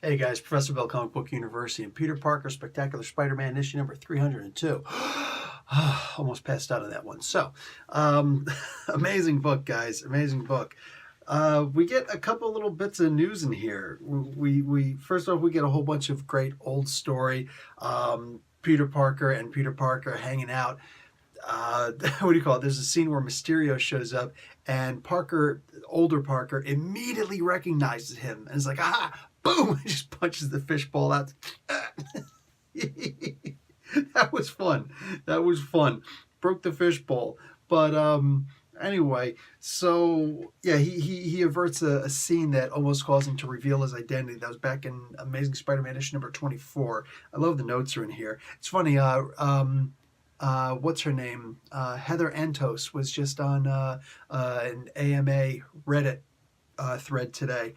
Hey guys, Professor Bell, Comic Book University, and Peter Parker, Spectacular Spider-Man, issue number 302. Almost passed out on that one. So, amazing book, guys. Amazing book. We get a couple little bits of news in here. We first off, we get a whole bunch of great old story. Peter Parker and Peter Parker hanging out. What do you call it? There's a scene where Mysterio shows up, and Parker, older Parker, immediately recognizes him and is like, "Ah, boom!" And just punches the fishbowl out. That was fun. That was fun. Broke the fishbowl, but anyway, so yeah, he averts a scene that almost caused him to reveal his identity. That was back in Amazing Spider-Man issue number 24. I love the notes are in here. It's funny. What's her name? Heather Antos was just on an AMA Reddit thread today.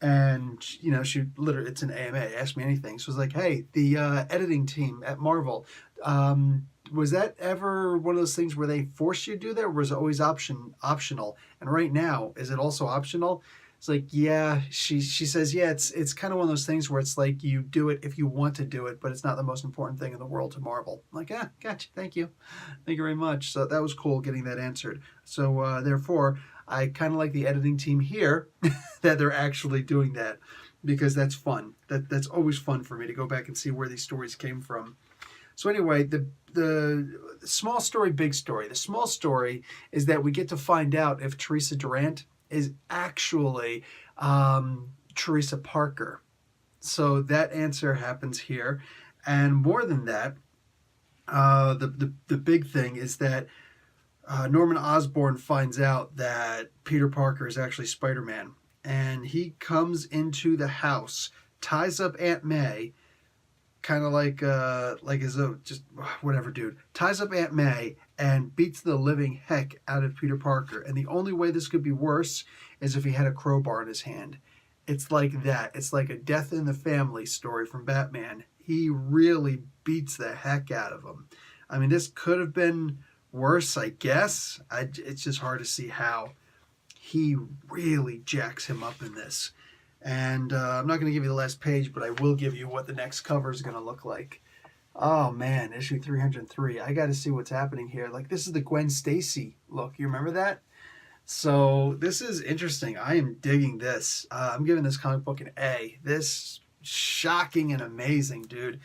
And, you know, she literally, it's an AMA, Ask Me Anything. So it was like, hey, the editing team at Marvel, was that ever one of those things where they forced you to do that, or was it always optional? And right now, is it also optional? It's like, yeah, she says, yeah, it's kind of one of those things where it's like you do it if you want to do it, but it's not the most important thing in the world to Marvel. I'm like, gotcha, thank you very much. So that was cool getting that answered. So therefore, I kind of like the editing team here that they're actually doing that, because that's fun. That's always fun for me to go back and see where these stories came from. So anyway, the small story, big story. The small story is that we get to find out if Teresa Durant is actually Teresa Parker. So that answer happens here. And more than that, the big thing is that Norman Osborn finds out that Peter Parker is actually Spider-Man. And he comes into the house, ties up Aunt May, kind of like his own, just whatever, dude. Ties up Aunt May and beats the living heck out of Peter Parker. And the only way this could be worse is if he had a crowbar in his hand. It's like that. It's like a death in the family story from Batman. He really beats the heck out of him. I mean, this could have been worse, I guess. It's just hard to see how. He really jacks him up in this. And I'm not going to give you the last page, but I will give you what the next cover is going to look like. Oh man, issue 303. I got to see what's happening here. Like, this is the Gwen Stacy look. You remember that? So this is interesting. I am digging this. I'm giving this comic book an A. This shocking and amazing, dude.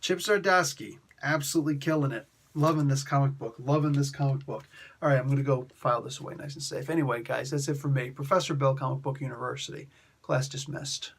Chip Zdarsky, absolutely killing it. Loving this comic book. Loving this comic book. All right, I'm going to go file this away nice and safe. Anyway, guys, that's it for me. Professor Bell, Comic Book University. Class dismissed.